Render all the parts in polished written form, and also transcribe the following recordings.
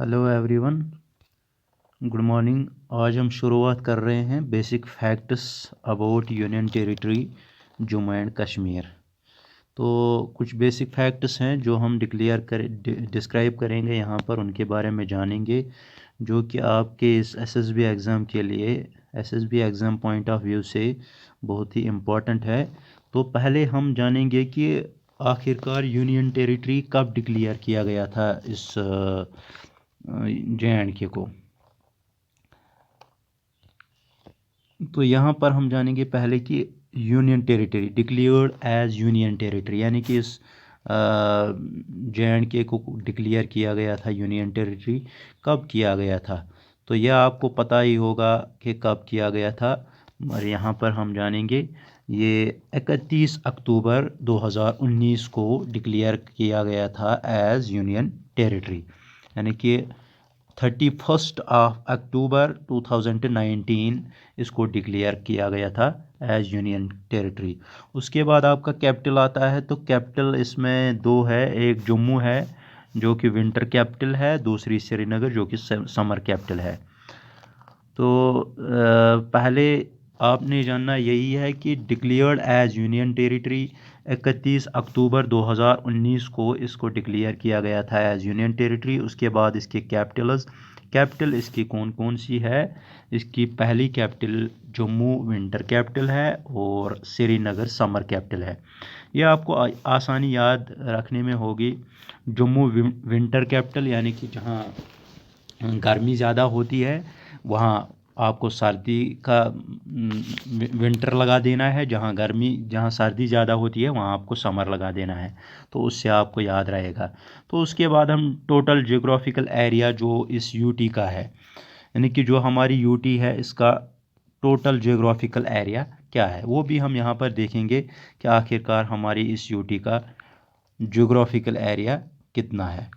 Hello everyone, good morning. आज हम शुरुआत कर रहे हैं basic facts about union territory Jammu and Kashmir. तो कुछ बेसिक फैक्ट्स हैं जो हम डिस्क्राइब करेंगे यहाँ पर, उनके बारे में जानेंगे, जो कि आपके इस एसएसबी एग्ज़ाम के लिए, SSB exam point of view से बहुत ही इम्पोर्टेंट है। तो पहले हम जानेंगे कि आखिरकार यूनियन टेरिटरी कब डिक्लेयर किया गया था इस JNK को। तो यहाँ पर हम जानेंगे पहले कि union territory declared as union territory, यानी कि इस JNK को डिक्लेयर किया गया था यूनियन टेरिटरी कब किया गया था। तो यह आपको पता ही होगा कि कब किया गया था, और यहाँ पर हम जानेंगे ये 31 अक्टूबर 2019 को डिक्लेयर किया गया था एज यूनियन टेरिटरी, यानी कि 31 अक्टूबर 2019 इसको डिक्लेयर किया गया था एज यूनियन टेरिटरी। उसके बाद आपका कैपिटल आता है, तो कैपिटल इसमें दो है, एक जम्मू है जो कि विंटर कैपिटल है, दूसरी श्रीनगर जो कि समर कैपिटल है। तो पहले आपने जानना यही है कि डिक्लेयर्ड एज यूनियन टेरिटरी 31 अक्टूबर 2019 को इसको डिक्लेयर किया गया था एज यूनियन टेरिटरी। उसके बाद इसके कैपिटल इसकी कौन कौन सी है। इसकी पहली कैपिटल जम्मू विंटर कैपिटल है और श्रीनगर समर कैपिटल है। यह आपको आसानी याद रखने में होगी। जम्मू विंटर कैपिटल, यानी कि जहाँ गर्मी ज़्यादा होती है वहाँ आपको सर्दी का विंटर लगा देना है, जहाँ सर्दी ज़्यादा होती है वहाँ आपको समर लगा देना है, तो उससे आपको याद रहेगा। तो उसके बाद हम टोटल जियोग्राफिकल एरिया जो इस यूटी का है, यानी कि जो हमारी यूटी है इसका टोटल जियोग्राफिकल एरिया क्या है, वो भी हम यहाँ पर देखेंगे कि आखिरकार हमारी इस यूटी का जियोग्राफिकल एरिया कितना है।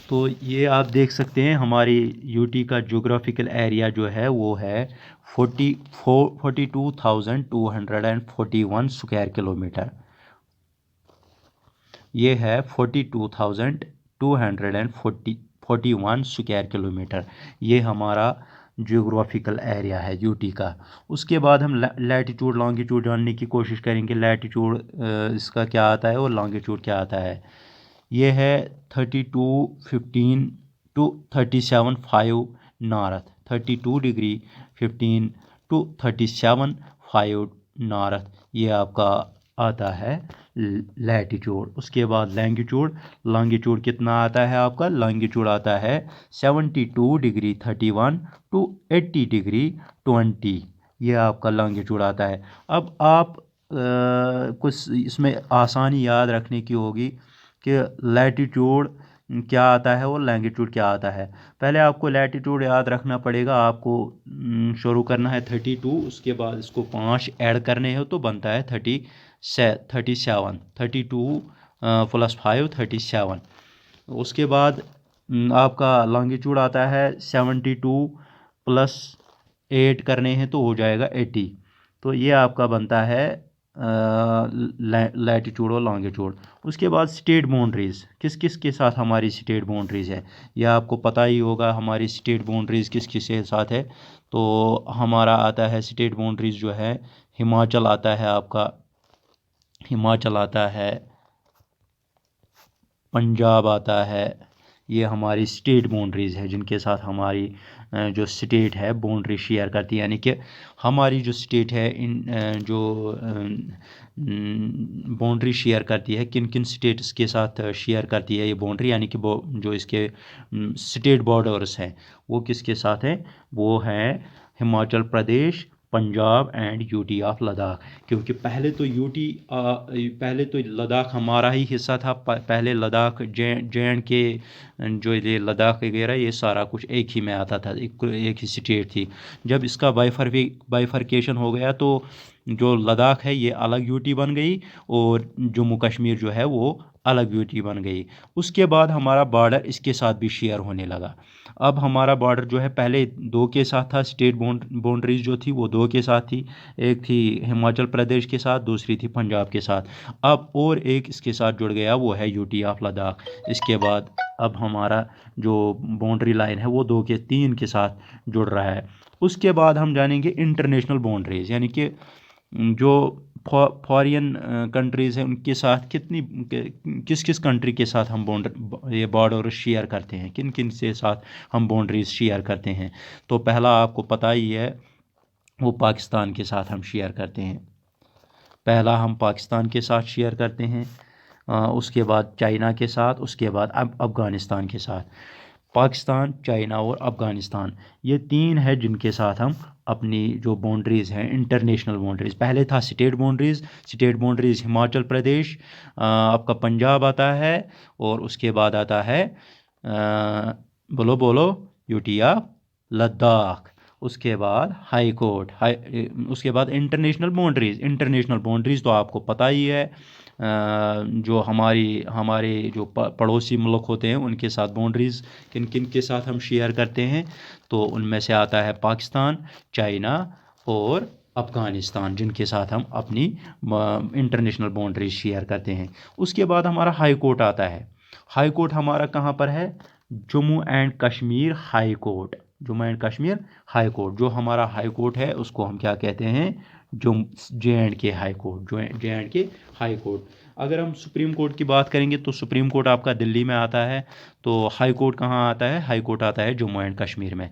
तो ये आप देख सकते हैं हमारी यूटी का ज्योग्राफिकल एरिया जो है वो है 42,241 स्क्वायर किलोमीटर। ये है 42,241 स्क्वायर किलोमीटर, ये हमारा ज्योग्राफिकल एरिया है यूटी का। उसके बाद हम लैटीट्यूड लॉन्गिट्यूड जानने की कोशिश करेंगे। लैटीट्यूड इसका क्या आता है और लॉन्गिट्यूड क्या आता है। ये है 32:15 to 37:5 north, 32 degree 15 to 37:5 north, ये आपका आता है लैटीट्यूड। उसके बाद लॉन्गिट्यूड कितना आता है आपका, लॉन्गिट्यूड आता है 72 डिग्री 31 to 80 डिग्री 20, ये आपका लॉन्गिट्यूड आता है। अब आप कुछ इसमें आसानी याद रखने की होगी कि लैटीट्यूड क्या आता है और लैंगिट्यूड क्या आता है। पहले आपको लैटीट्यूड याद रखना पड़ेगा। आपको शुरू करना है 32, उसके बाद इसको 5 ऐड करने हो तो बनता है 37, 32 + 5 37। उसके बाद आपका लॉन्गिट्यूड आता है 72 + 8 करने हैं तो हो जाएगा 80। तो ये आपका बनता है लैटीट्यूड और लॉन्गिट्यूड। उसके बाद स्टेट बाउंड्रीज़, किस किस के साथ हमारी स्टेट बाउंड्रीज़ है, यह आपको पता ही होगा हमारी स्टेट बाउंड्रीज़ किस किस के साथ है। तो हमारा आता है स्टेट बाउंड्रीज़ जो है, हिमाचल आता है आपका, हिमाचल आता है, पंजाब आता है, ये हमारी स्टेट बाउंड्रीज़ है जिनके साथ हमारी जो स्टेट है बाउंड्री शेयर करती है। यानी कि हमारी जो स्टेट है इन जो बाउंड्री शेयर करती है, किन किन स्टेट्स के साथ शेयर करती है ये बाउंड्री, यानी कि जो इसके स्टेट बॉर्डर्स हैं वो किसके साथ हैं, वो हैं Himachal Pradesh, Punjab and UT of Ladakh. क्योंकि पहले तो लद्दाख हमारा ही हिस्सा था। पहले लद्दाख JNK जो ये लद्दाख वगैरह ये सारा कुछ एक ही में आता था, एक ही स्टेट थी। जब इसका बाइफर्केशन हो गया तो जो लद्दाख है ये अलग यूटी बन गई और जम्मू कश्मीर जो है वो अलग यूटी बन गई। उसके बाद हमारा बॉर्डर इसके साथ भी शेयर होने लगा। अब हमारा बॉर्डर जो है पहले दो के साथ था, स्टेट बाउंड्रीज जो थी वो दो के साथ थी। एक थी हिमाचल प्रदेश के साथ, दूसरी थी पंजाब के साथ। अब और एक इसके साथ जुड़ गया, वो है यूटी ऑफ लद्दाख। इसके बाद अब हमारा जो बाउंड्री लाइन है वो दो के तीन के साथ जुड़ रहा है। उसके बाद हम जानेंगे इंटरनेशनल बाउंड्रीज, यानी कि जो फॉरेन कंट्रीज़ हैं उनके साथ किस किस कंट्री के साथ हम ये बॉर्डर शेयर करते हैं, किन किन से साथ हम बाउंड्रीज शेयर करते हैं। तो पहला आपको पता ही है, वो पाकिस्तान के साथ हम शेयर करते हैं। पहला हम पाकिस्तान के साथ शेयर करते हैं, उसके बाद चाइना के साथ, उसके बाद अब अफ़गानिस्तान के साथ। पाकिस्तान, चाइना और अफ़गानिस्तान, ये तीन है जिनके साथ हम अपनी जो बाउंड्रीज़ हैं, इंटरनेशनल बाउंड्रीज़। पहले था स्टेट बाउंड्रीज़ हिमाचल प्रदेश, आपका पंजाब आता है, और उसके बाद आता है बोलो बोलो यूटिया लद्दाख। उसके बाद हाई कोर्ट, उसके बाद इंटरनेशनल बाउंड्रीज़ तो आपको पता ही है, जो हमारे जो पड़ोसी मुल्क होते हैं उनके साथ बाउंड्रीज़ किन किन के साथ हम शेयर करते हैं। तो उनमें से आता है पाकिस्तान, चाइना और अफ़गानिस्तान, जिनके साथ हम अपनी इंटरनेशनल बाउंड्रीज शेयर करते हैं। उसके बाद हमारा हाई कोर्ट आता है। हाई कोर्ट हमारा कहाँ पर है? Jammu and Kashmir high court. Jammu and Kashmir high court, जो हमारा हाई कोर्ट है उसको हम क्या कहते हैं? जे एंड के हाई कोर्ट, जे एंड के हाई कोर्ट। अगर हम सुप्रीम कोर्ट की बात करेंगे तो सुप्रीम कोर्ट आपका दिल्ली में आता है। तो हाई कोर्ट कहाँ आता है? हाई कोर्ट आता है जम्मू एंड कश्मीर में।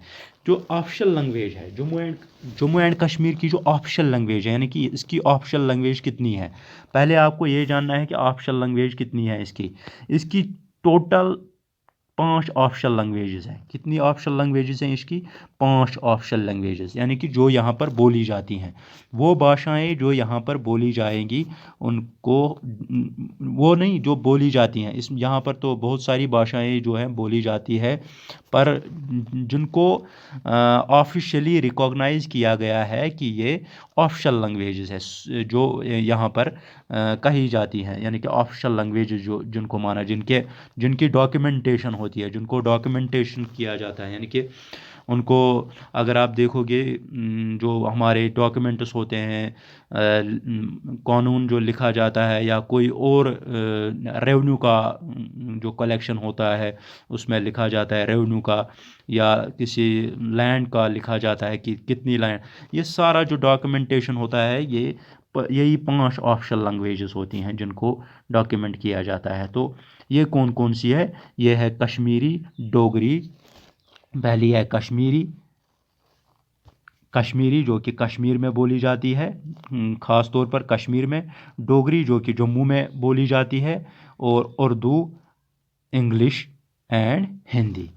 जो ऑफिशियल लैंग्वेज है जम्मू एंड कश्मीर की, जो ऑफिशियल लैंग्वेज है, यानी कि इसकी ऑफिशियल लैंग्वेज कितनी है, पहले आपको ये जानना है कि ऑफिशियल लैंग्वेज कितनी है इसकी। इसकी टोटल 5 ऑफिशियल लैंग्वेजेस हैं। कितनी ऑफिशियल लैंग्वेजेस हैं इसकी? 5 ऑफिशियल लैंग्वेजेस, यानी कि जो यहाँ पर बोली जाती हैं। वो भाषाएं जो यहाँ पर बोली जाएंगी उनको, वो नहीं जो बोली जाती हैं, इस यहाँ पर तो बहुत सारी भाषाएं जो हैं बोली जाती है, पर जिनको ऑफिशियली रिकॉग्नाइज किया गया है कि ये ऑफिशियल लैंग्वेजेस है, जो यहाँ पर कही जाती हैं, यानी कि ऑफिशियल लैंग्वेज जो जिनको माना, जिनकी डॉक्यूमेंटेशन होती है, जिनको डॉक्यूमेंटेशन किया जाता है, यानी कि उनको अगर आप देखोगे जो हमारे डॉक्यूमेंट्स होते हैं, कानून जो लिखा जाता है या कोई और रेवेन्यू का जो कलेक्शन होता है उसमें लिखा जाता है रेवेन्यू का, या किसी लैंड का लिखा जाता है कि कितनी लैंड, ये सारा जो डॉक्यूमेंटेशन होता है यही 5 ऑफिशियल लैंग्वेजेस होती हैं जिनको डॉक्यूमेंट किया जाता है। तो ये कौन कौन सी है? ये है कश्मीरी, डोगरी, पहली है कश्मीरी जो कि कश्मीर में बोली जाती है, ख़ास तौर पर कश्मीर में। डोगरी जो कि जम्मू में बोली जाती है। और उर्दू, इंग्लिश एंड हिंदी।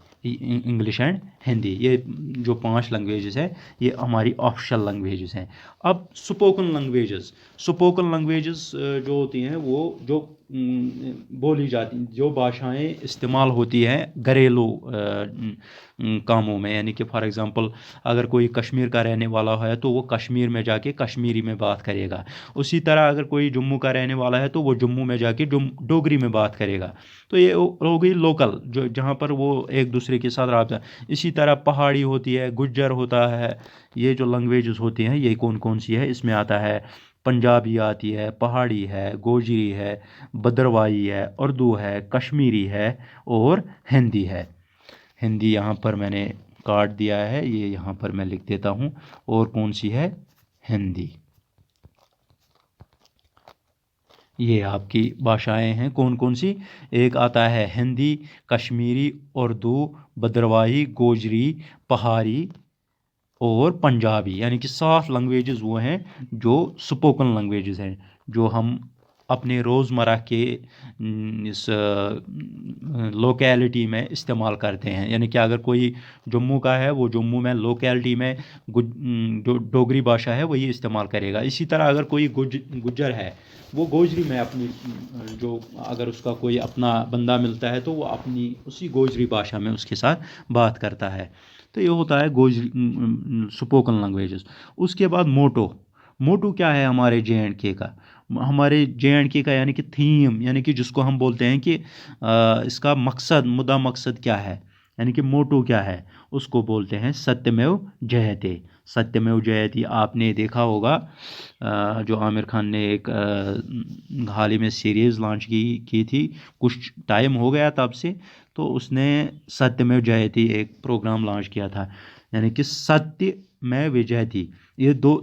ये जो 5 लैंग्वेजेस हैं ये हमारी ऑफिशियल लैंग्वेजेस हैं। अब स्पोकन लैंग्वेजेस जो होती हैं, वो जो बोली जाती, जो भाषाएं इस्तेमाल होती हैं घरेलू कामों में, यानी कि फॉर एग्ज़ाम्पल अगर कोई कश्मीर का रहने वाला है तो वो कश्मीर में जाके कश्मीरी में बात करेगा। उसी तरह अगर कोई जम्मू का रहने वाला है तो वो जम्मू में जाके डोगरी में बात करेगा। तो ये हो गई लोकल, जो जहाँ पर वो एक दूसरे के साथ रहा। इसी तरह पहाड़ी होती है, गुज्जर होता है। ये जो लैंग्वेजेस होती हैं ये कौन कौन सी है? इसमें आता है पंजाबी आती है, पहाड़ी है, गोजरी है, भद्रवाही है, उर्दू है, कश्मीरी है और हिंदी है। हिंदी यहाँ पर मैंने काट दिया है, ये यहाँ पर मैं लिख देता हूँ। और कौन सी है? हिंदी। ये आपकी भाषाएं हैं कौन कौन सी? एक आता है हिंदी, कश्मीरी, उर्दू, भद्रवाही, गोजरी, पहाड़ी और पंजाबी, यानी कि 7 लैंग्वेजेस वो हैं जो स्पोकन लैंग्वेजेस हैं, जो हम अपने रोज़मर्रा के इस लोकेलिटी में इस्तेमाल करते हैं। यानी कि अगर कोई जम्मू का है, वो जम्मू में लोकेलिटी में जो डोगरी भाषा है वही इस्तेमाल करेगा। इसी तरह अगर कोई गुज्जर है, वो गोजरी में अपनी जो अगर उसका कोई अपना बंदा मिलता है तो वो अपनी उसी गोजरी भाषा में उसके साथ बात करता है। तो ये होता है गोजरी स्पोकन लैंग्वेजेस। उसके बाद मोटो क्या है हमारे जे एंड के का? हमारे JNK का यानी कि थीम, यानी कि जिसको हम बोलते हैं कि इसका मकसद, मुद्दा मकसद क्या है, यानी कि मोटो क्या है, उसको बोलते हैं सत्यमेव जयते। सत्यमेव जयते आपने देखा होगा, जो आमिर खान ने एक हाल ही में सीरीज़ लॉन्च की थी, कुछ टाइम हो गया तब से, तो उसने सत्यमेव जयते एक प्रोग्राम लॉन्च किया था, यानी कि सत्य में विजयती। ये दो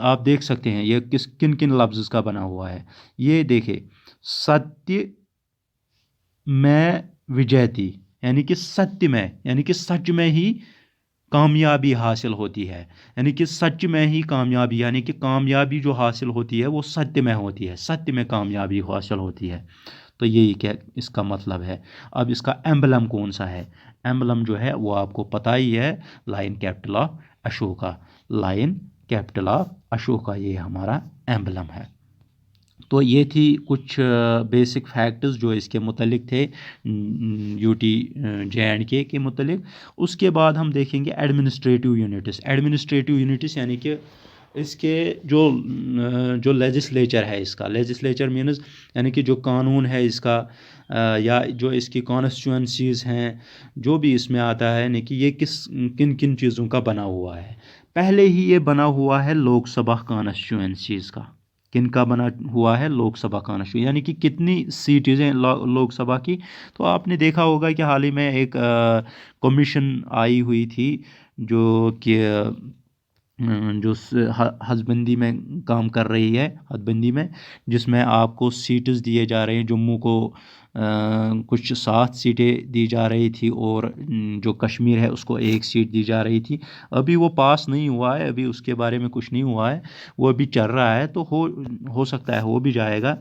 आप देख सकते हैं, ये किन किन लफ्ज़ का बना हुआ है। ये देखे, सत्य में विजयती, यानी कि सत्य में, यानी कि सच में ही कामयाबी हासिल होती है, यानी कि सच में ही कामयाबी, यानी कि कामयाबी जो हासिल होती है वो सत्य में होती है, सत्य में कामयाबी हासिल होती है। तो यही क्या इसका मतलब है। अब इसका एम्बलम कौन सा है, एम्बलम जो है वो आपको पता ही है, line capital of Ashoka, line capital of Ashoka, ये हमारा एम्बलम है। तो ये थी कुछ बेसिक फैक्ट्स जो इसके मुतलिक थे, UT JNK के मुतलिक। उसके बाद हम देखेंगे एडमिनिस्ट्रेटिव यूनिट्स। एडमिनिस्ट्रेटिव यूनिट्स यानी कि इसके जो लेजिस्लेचर है, इसका लेजिस्लेचर मीन्स यानी कि जो कानून है इसका, या जो इसकी कॉन्स्टिट्यूंसीज़ हैं, जो भी इसमें आता है, यानी कि ये किन किन चीज़ों का बना हुआ है। पहले ही ये बना हुआ है लोकसभा कॉन्स्टिट्यूंसीज़ का। किन का बना हुआ है, लोकसभा कॉन्स्टिट्यूंसी, यानी कि कितनी सीटें हैं लोकसभा की। तो आपने देखा होगा कि हाल ही में एक कमीशन आई हुई थी, जो कि जो हदबंदी में काम कर रही है, हदबंदी में, जिसमें आपको सीट्स दिए जा रहे हैं। जम्मू को कुछ 7 सीटें दी जा रही थी, और जो कश्मीर है उसको 1 सीट दी जा रही थी। अभी वो पास नहीं हुआ है, अभी उसके बारे में कुछ नहीं हुआ है, वो अभी चल रहा है, तो हो सकता है हो भी जाएगा।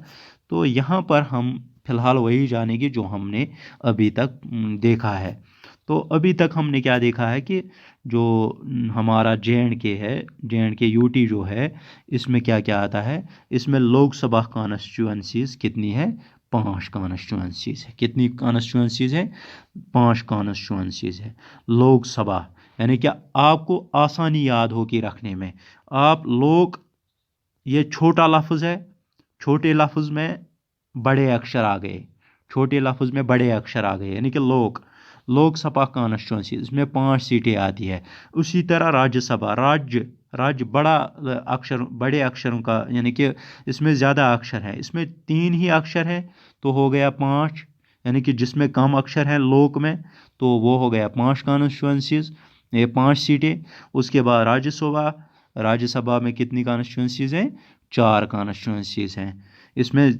तो यहाँ पर हम फ़िलहाल वही जानेंगे जो हमने अभी तक देखा है। तो अभी तक हमने क्या देखा है कि जो हमारा JNK है, JNK UT जो है, इसमें क्या क्या आता है, इसमें लोकसभा कॉन्स्टिट्यूंसीज़ कितनी है, 5 कॉन्स्टिट्यूंसीज़ है। कितनी कॉन्स्टिट्यूंसीज़ है, 5 कॉन्स्टिट्यूंसीज़ है। लोकसभा यानी कि आपको आसानी याद होगी रखने में, आप लोग, ये छोटा लफ्ज़ है, छोटे लफ्ज़ में बड़े अक्षर आ गए, छोटे लफ्ज़ में बड़े अक्षर आ गए, यानी कि लोकसभा कॉन्स्टिट्यूंसी, इसमें 5 सीटें आती है। उसी तरह राज्यसभा, राज्य बड़ा अक्षर, बड़े अक्षरों का, यानी कि इसमें ज़्यादा अक्षर है, इसमें 3 ही अक्षर है, तो हो गया 5, यानी कि जिसमें कम अक्षर है लोक में, तो वो हो गया 5 कॉन्स्टिट्यूंसीज़, ये 5 सीटें। उसके बाद राज्यसभा में कितनी कॉन्स्टिट्यूंसीज़ हैं, 4 कॉन्स्टिट्यूंसीज़ हैं। इसमें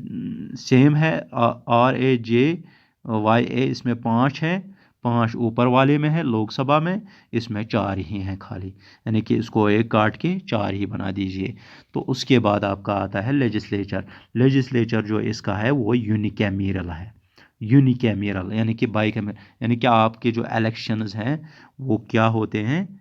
सेम है, RAJYA, इसमें 5 है, 5 ऊपर वाले में है लोकसभा में, इसमें 4 ही हैं खाली, यानी कि इसको एक काट के 4 ही बना दीजिए। तो उसके बाद आपका आता है लेजिस्लेचर जो इसका है वो यूनिकैमेरल है। यूनिकैमेरल यानी कि यानी कि आपके जो इलेक्शंस हैं वो क्या होते हैं,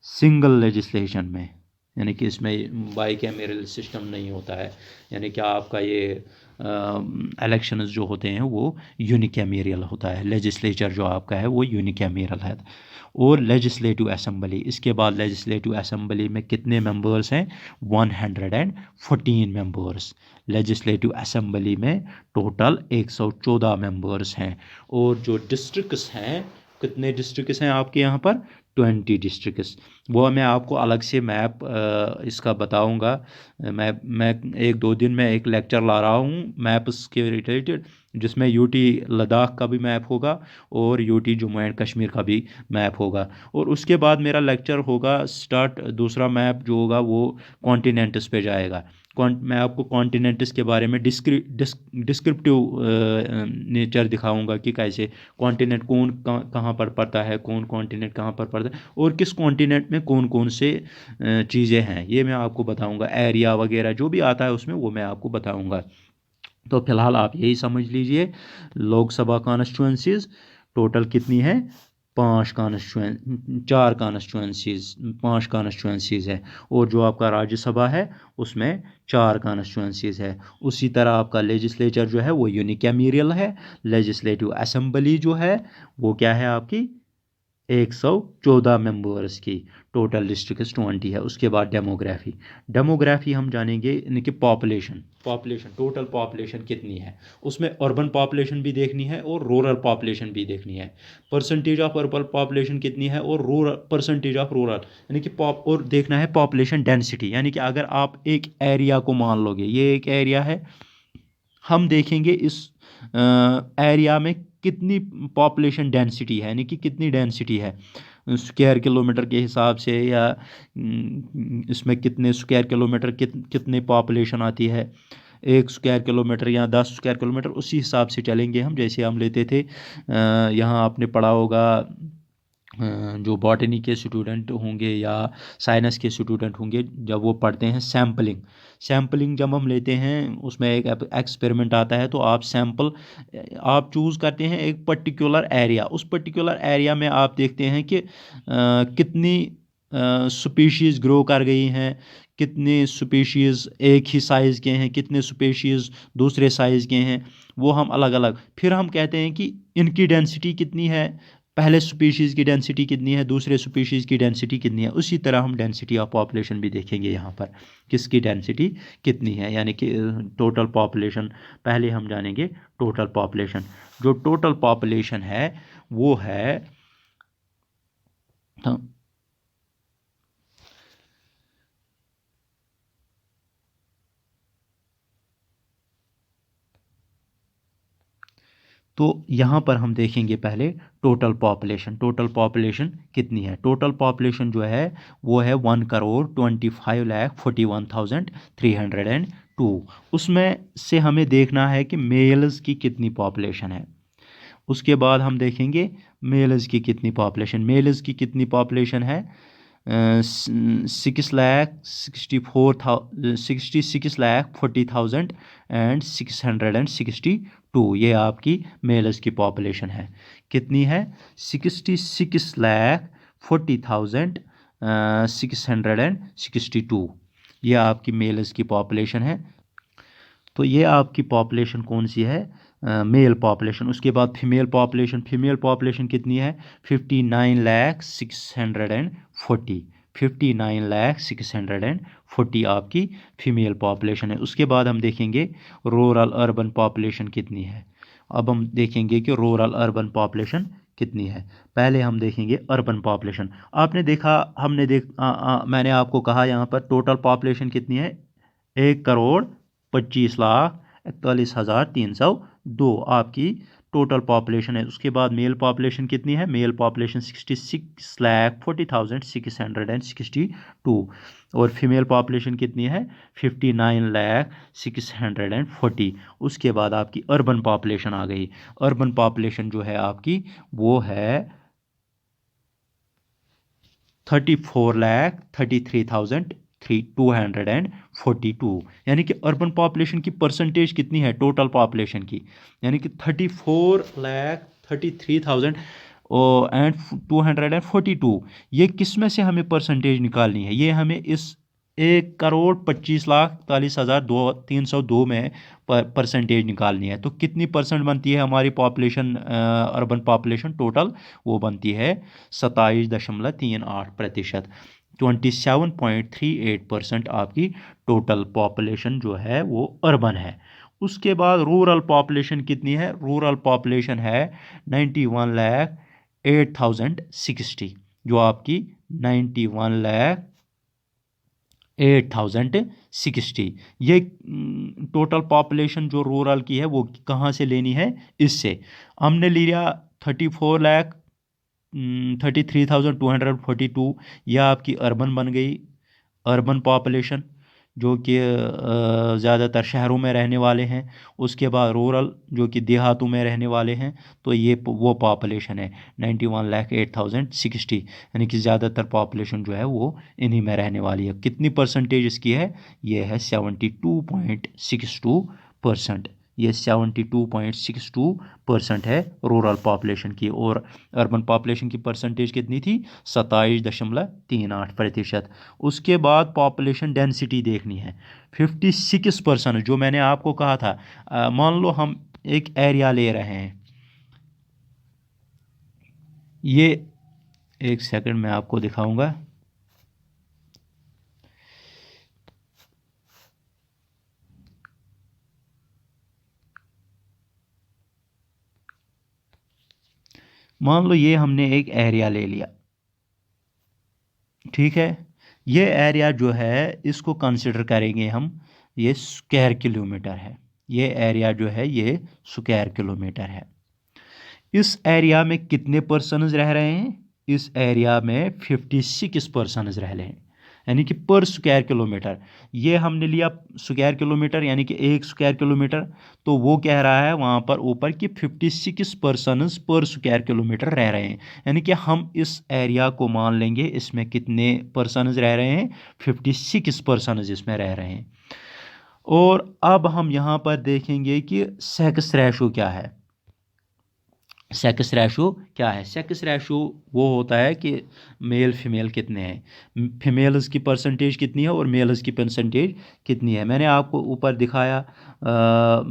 सिंगल लेजिस्लेशन में, यानी कि इसमें बाईकैमेरल सिस्टम नहीं होता है, यानी कि आपका ये इलेक्शंस जो होते हैं वो यूनिकैमेरल होता है। लेजिस्लेचर जो आपका है वो यूनिकैमेरल है। और लेजिस्लेटिव असेंबली, इसके बाद लेजिस्लेटिव असेंबली में कितने मेंबर्स हैं, 114 मेंबर्स। लेजिस्लेटिव असेंबली में टोटल 114 मेंबर्स हैं। और जो डिस्ट्रिक्ट्स हैं, कितने डिस्ट्रिक्ट्स हैं आपके यहाँ पर, 20 डिस्ट्रिक्ट्स। वो मैं आपको अलग से मैप इसका बताऊंगा। मैं 1-2 दिन में एक लेक्चर ला रहा हूँ मैप्स के रिलेटेड, जिसमें UT लद्दाख का भी मैप होगा और UT जम्मू एंड कश्मीर का भी मैप होगा। और उसके बाद मेरा लेक्चर होगा स्टार्ट, दूसरा मैप जो होगा वो कॉन्टिनेंट्स पे जाएगा। मैं आपको कॉन्टिनेंट्स के बारे में डिस्क्रिप्टिव नेचर दिखाऊंगा कि कैसे कॉन्टिनेंट कौन कहाँ पर पड़ता है, कौन कॉन्टिनेंट कहाँ पर पड़ता है, और किस कॉन्टिनेंट में कौन कौन से चीज़ें हैं, ये मैं आपको बताऊंगा। एरिया वगैरह जो भी आता है उसमें वो मैं आपको बताऊंगा। तो फिलहाल आप यही समझ लीजिए, लोकसभा कॉन्स्टिट्यूंसीज टोटल कितनी है, 5 कॉन्स्टिट्यूंसीज, 5 कॉन्स्टिट्यूंसीज है। और जो आपका राज्यसभा है उसमें 4 कॉन्स्टिट्यूंसीज है। उसी तरह आपका लेजिस्लेचर जो है वो यूनिकैमेरल है। लेजिस्लेटिव असेंबली जो है वो क्या है आपकी, 114 मेंबर्स की। टोटल डिस्ट्रिक्ट 20 है। उसके बाद डेमोग्राफी। डेमोग्राफी हम जानेंगे यानी कि पॉपुलेशन। पॉपुलेशन टोटल पॉपुलेशन कितनी है, उसमें अर्बन पॉपुलेशन भी देखनी है और रूरल पॉपुलेशन भी देखनी है। परसेंटेज ऑफ अर्बन पॉपुलेशन कितनी है और रूरल परसेंटेज ऑफ रूरल यानी कि और देखना है पॉपुलेशन डेंसिटी, यानी कि अगर आप एक एरिया को मान लोगे, ये एक एरिया है, हम देखेंगे इस एरिया में कितनी पॉपुलेशन डेंसिटी है, यानी कि कितनी डेंसिटी है स्क्वायर किलोमीटर के हिसाब से, या इसमें कितने स्क्वायर किलोमीटर कितने पॉपुलेशन आती है, 1 स्क्वायर किलोमीटर या 10 स्क्वायर किलोमीटर, उसी हिसाब से चलेंगे हम। जैसे हम लेते थे यहाँ आपने पढ़ा होगा जो बॉटनी के स्टूडेंट होंगे या साइंस के स्टूडेंट होंगे, जब वो पढ़ते हैं सैम्पलिंग। सैम्पलिंग जब हम लेते हैं उसमें एक एक्सपेरिमेंट आता है, तो आप सैम्पल आप चूज़ करते हैं एक पर्टिकुलर एरिया, उस पर्टिकुलर एरिया में आप देखते हैं कि कितनी स्पीशीज़ ग्रो कर गई हैं, कितने स्पीशीज़ एक ही साइज़ के हैं, कितने स्पीशीज़ दूसरे साइज़ के हैं, वो हम अलग अलग फिर हम कहते हैं कि इनकी डेंसिटी कितनी है, पहले स्पीशीज़ की डेंसिटी कितनी है, दूसरे स्पीशीज़ की डेंसिटी कितनी है। उसी तरह हम डेंसिटी ऑफ पॉपुलेशन भी देखेंगे यहाँ पर, किसकी डेंसिटी कितनी है, यानी कि टोटल पॉपुलेशन। पहले हम जानेंगे टोटल पॉपुलेशन। जो टोटल पॉपुलेशन है वो है तो यहाँ पर हम देखेंगे पहले टोटल पॉपुलेशन। टोटल पॉपुलेशन कितनी है? टोटल पॉपुलेशन जो है वो है 1,25,41,302। उसमें से हमें देखना है कि मेल्स की कितनी पॉपुलेशन है। उसके बाद हम देखेंगे मेल्स की कितनी पॉपुलेशन। मेल्स की कितनी पॉपुलेशन है? 66,40,662। ये आपकी मेल्स की पॉपुलेशन है। कितनी है? 66,40,662। ये आपकी मेल्स की पॉपुलेशन है। तो ये आपकी पॉपुलेशन कौन सी है? Mail population. उसके बाद फीमेल पॉपुलेशन। फीमेल पॉपुलेशन कितनी है? 59,640। 59,640 आपकी फीमेल पॉपुलेशन है। उसके बाद हम देखेंगे रूरल अर्बन पॉपुलेशन कितनी है। अब हम देखेंगे कि रूरल अर्बन पॉपुलेशन कितनी है। पहले हम देखेंगे अर्बन पॉपुलेशन। आपने देखा, मैंने आपको कहा यहाँ पर टोटल पॉपुलेशन कितनी है? 1,25,41,302 आपकी टोटल पॉपुलेशन है। उसके बाद मेल पॉपुलेशन कितनी है? Mail population 66,40,662। और फीमेल पॉपुलेशन कितनी है? 59,640। उसके बाद आपकी अर्बन पॉपुलेशन आ गई। अर्बन पॉपुलेशन जो है आपकी वो है 34,33,242। यानी कि अर्बन पॉपुलेशन की परसेंटेज कितनी है टोटल पॉपुलेशन की? यानी कि 34,33,242। ये किस में से हमें परसेंटेज निकालनी है? ये हमें इस 1,25,41,302 में परसेंटेज निकालनी है। तो कितनी परसेंट बनती है हमारी पॉपुलेशन, अर्बन पॉपुलेशन टोटल? वो बनती है 27.38%। 27.38% आपकी टोटल पॉपुलेशन जो है वो अर्बन है। उसके बाद रूरल पॉपुलेशन कितनी है? रूरल पॉपुलेशन है 91,08,060। जो आपकी 91,08,060। ये टोटल पॉपुलेशन जो रूरल की है वो कहाँ से लेनी है? इससे हमने लिया 33,242। यह आपकी अर्बन बन गई, अर्बन पॉपुलेशन, जो कि ज़्यादातर शहरों में रहने वाले हैं। उसके बाद रूरल जो कि देहातों में रहने वाले हैं। तो ये वो पॉपुलेशन है 91,08,060। यानी कि ज़्यादातर पॉपुलेशन जो है वो इन्हीं में रहने वाली है। कितनी परसेंटेज इसकी है? ये है 72.62%। ये 72.62% है रूरल पॉपुलेशन की। और अर्बन पॉपुलेशन की परसेंटेज कितनी थी? 27.38%। उसके बाद पॉपुलेशन डेंसिटी देखनी है। 56%, जो मैंने आपको कहा था, मान लो हम एक एरिया ले रहे हैं, ये एक सेकंड मैं आपको दिखाऊंगा। मान लो ये हमने एक एरिया ले लिया, ठीक है। ये एरिया जो है इसको कंसिडर करेंगे हम, ये स्क्वायर किलोमीटर है। ये एरिया जो है ये स्क्वायर किलोमीटर है। इस एरिया में कितने पर्सनस रह रहे हैं? इस एरिया में 56 पर्सनस रह रहे हैं, यानी कि पर स्क्वायर किलोमीटर। ये हमने लिया स्क्वायर किलोमीटर, यानी कि 1 स्क्वायर किलोमीटर। तो वो कह रहा है वहाँ पर ऊपर कि 56 पर्सनस पर स्क्वायर किलोमीटर रह रहे हैं। यानी कि हम इस एरिया को मान लेंगे, इसमें कितने पर्सनस रह रहे हैं? 56 पर्सनस इसमें रह रहे हैं। और अब हम यहाँ पर देखेंगे कि सेक्स रेशो क्या है। सेक्स रेशो क्या है? सेक्स रेशो वो होता है कि मेल फीमेल कितने हैं, फीमेल्स की परसेंटेज कितनी है और मेल्स की परसेंटेज कितनी है। मैंने आपको ऊपर दिखाया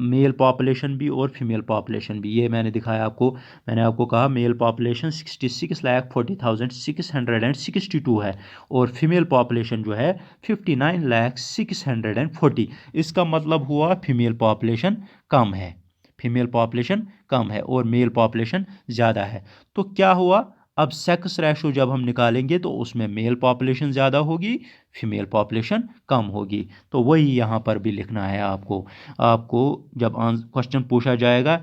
मेल पॉपुलेशन भी और फीमेल पॉपुलेशन भी, ये मैंने दिखाया आपको। मैंने आपको कहा मेल पॉपुलेशन 66,40,662 है और फीमेल पॉपुलेशन जो है 59,640। इसका मतलब हुआ फीमेल पॉपुलेशन कम है, फीमेल पॉपुलेशन कम है और मेल पॉपुलेशन ज़्यादा है। तो क्या हुआ, अब सेक्स रेशो जब हम निकालेंगे तो उसमें मेल पॉपुलेशन ज़्यादा होगी, फीमेल पॉपुलेशन कम होगी। तो वही यहाँ पर भी लिखना है आपको। आपको जब क्वेश्चन पूछा जाएगा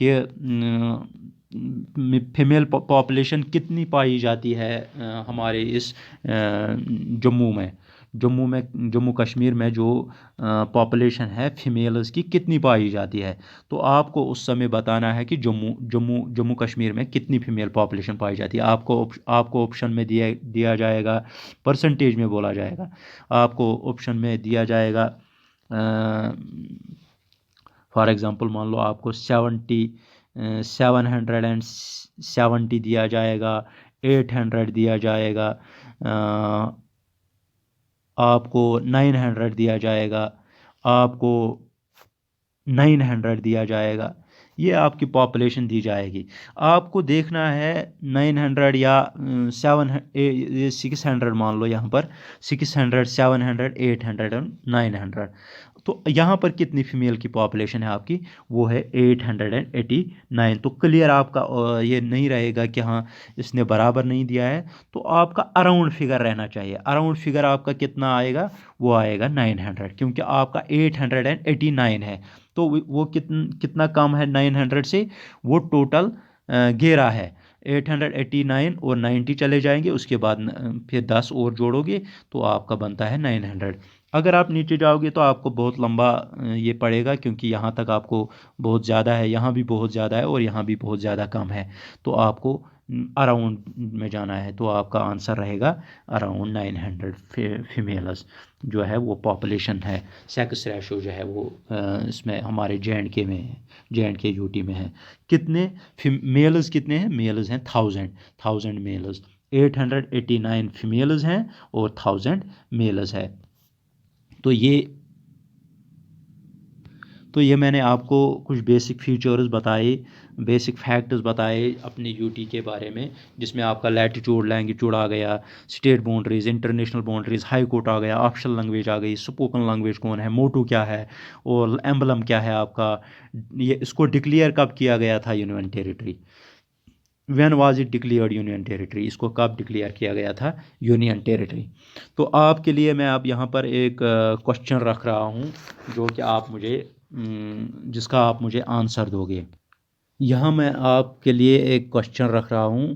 कि फीमेल पॉपुलेशन कितनी पाई जाती है हमारे इस जम्मू कश्मीर में जो पॉपुलेशन है फीमेल्स की कितनी पाई जाती है, तो आपको उस समय बताना है कि जम्मू कश्मीर में कितनी फीमेल पॉपुलेशन पाई जाती है। आपको ऑप्शन में दिया जाएगा, परसेंटेज में बोला जाएगा। आपको ऑप्शन में दिया जाएगा, फॉर एग्ज़ाम्पल मान लो आपको 770 दिया जाएगा, 800 दिया जाएगा, आपको 900 दिया जाएगा, आपको 900 दिया जाएगा। ये आपकी पॉपुलेशन दी जाएगी। आपको देखना है 900 या 600, मान लो यहाँ पर 600, 700, 800 और 900। तो यहाँ पर कितनी फीमेल की पॉपुलेशन है आपकी? वो है 889। तो क्लियर आपका ये नहीं रहेगा कि हाँ इसने बराबर नहीं दिया है। तो आपका अराउंड फिगर रहना चाहिए। अराउंड फिगर आपका कितना आएगा? वो आएगा 900, क्योंकि आपका 889 है। तो वो कितना कम है 900 से? वो टोटल घेरा है। 889 और 90 चले जाएंगे, उसके बाद फिर 10 और जोड़ोगे तो आपका बनता है 900। अगर आप नीचे जाओगे तो आपको बहुत लंबा ये पड़ेगा, क्योंकि यहाँ तक आपको बहुत ज़्यादा है, यहाँ भी बहुत ज़्यादा है और यहाँ भी बहुत ज़्यादा कम है। तो आपको अराउंड में जाना है, तो आपका आंसर रहेगा अराउंड 900 फीमेल्स जो है वो पॉपुलेशन है। सेक्स रेशो जो है वो इसमें हमारे JNK में है, JNK यूटी में है। कितने मेल्स कितने हैं? मेल्स हैं 1000 मेल्स। 889 फीमेल्स हैं और 1000 मेल्स है। तो ये मैंने आपको कुछ बेसिक फीचर्स बताए, बेसिक फैक्ट्स बताए अपने यूटी के बारे में, जिसमें आपका लैटिट्यूड लैंगिट्यूड आ गया, state boundaries, international boundaries, high court आ गया, ऑफिशियल लैंग्वेज आ गई, स्पोकन लैंग्वेज कौन है, मोटो क्या है और एम्बलम क्या है आपका। ये इसको डिक्लेयर कब किया गया था union territory? When was it declared union territory? इसको कब डिक्लेयर किया गया था यूनियन टेरिटरी? तो आपके लिए मैं अब यहाँ पर एक क्वेश्चन रख रहा हूँ, जो कि आप मुझे जिसका आप मुझे आंसर दोगे। यहाँ मैं आपके लिए एक क्वेश्चन रख रहा हूँ,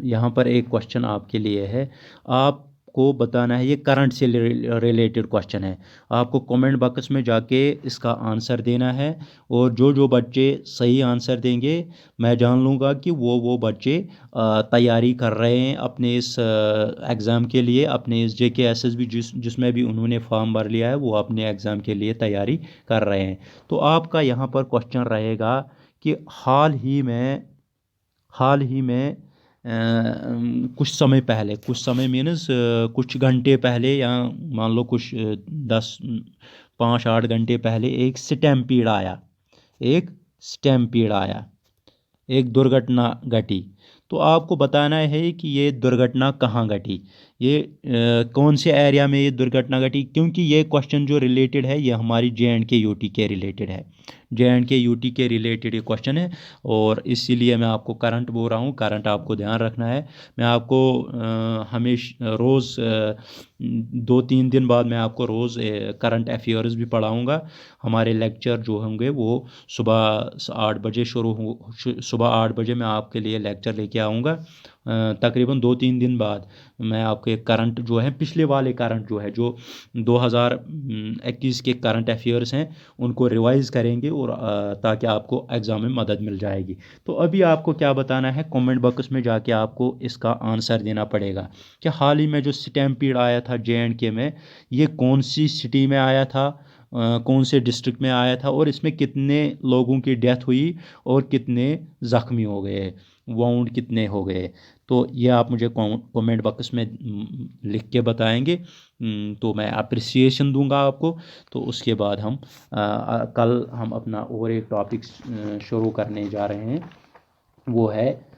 यहाँ पर एक क्वेश्चन आपके लिए है। आपको बताना है, ये करंट से रिलेटेड क्वेश्चन है। आपको कमेंट बॉक्स में जाके इसका आंसर देना है और जो जो बच्चे सही आंसर देंगे मैं जान लूँगा कि वो बच्चे तैयारी कर रहे हैं अपने इस एग्ज़ाम के लिए, अपने इस JK SSB जिसमें भी उन्होंने फॉर्म भर लिया है, वो अपने एग्ज़ाम के लिए तैयारी कर रहे हैं। तो आपका यहाँ पर क्वेश्चन रहेगा कि हाल ही में कुछ समय पहले, कुछ समय मीन्स कुछ घंटे पहले, या मान लो कुछ 5-8 घंटे पहले एक स्टैम्पीड आया, एक दुर्घटना घटी। तो आपको बताना है कि ये दुर्घटना कहाँ घटी, ये कौन से एरिया में ये दुर्घटना घटी, क्योंकि ये क्वेश्चन जो रिलेटेड है ये हमारी JNK UT के रिलेटेड है, JNK UT के रिलेटेड ये क्वेश्चन है। और इसीलिए मैं आपको करंट बोल रहा हूँ, करंट आपको ध्यान रखना है। मैं आपको हमेशा रोज़ 2-3 दिन बाद मैं आपको रोज़ करंट अफेयर्स भी पढ़ाऊँगा। हमारे लेक्चर जो होंगे वो सुबह 8 बजे सुबह 8 बजे मैं आपके लिए लेक्चर लेके आऊँगा। तकरीबन 2-3 दिन बाद मैं आपके करंट जो है, पिछले वाले करंट जो है, जो 2021 के करंट अफेयर्स हैं, उनको रिवाइज़ करेंगे, और ताकि आपको एग्ज़ाम में मदद मिल जाएगी। तो अभी आपको क्या बताना है, कमेंट बॉक्स में जाके आपको इसका आंसर देना पड़ेगा कि हाल ही में जो स्टैम्पीड आया था JNK में, ये कौन सी सिटी में आया था, कौन से डिस्ट्रिक्ट में आया था, और इसमें कितने लोगों की डेथ हुई और कितने ज़ख्मी हो गए, वाउंड कितने हो गए। तो ये आप मुझे कमेंट बॉक्स में लिख के बताएंगे, तो मैं अप्रिसिएशन दूंगा आपको। तो उसके बाद हम कल हम अपना और एक टॉपिक शुरू करने जा रहे हैं, वो है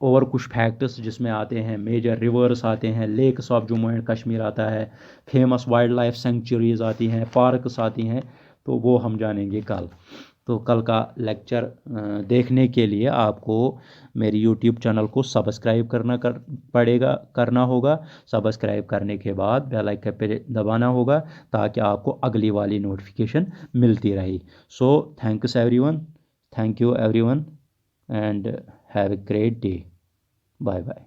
और कुछ फैक्ट्स जिसमें आते हैं मेजर रिवर्स आते हैं, lakes of Jammu and Kashmir आता है, फेमस वाइल्ड लाइफ सेंचुरीज आती हैं, पार्क्स आती हैं, तो वो हम जानेंगे कल। तो कल का लेक्चर देखने के लिए आपको मेरी यूट्यूब चैनल को सब्सक्राइब करना होगा। सब्सक्राइब करने के बाद बेल आइकन पे दबाना होगा, ताकि आपको अगली वाली नोटिफिकेशन मिलती रहे। So thank you everyone, and have a great day. Bye bye.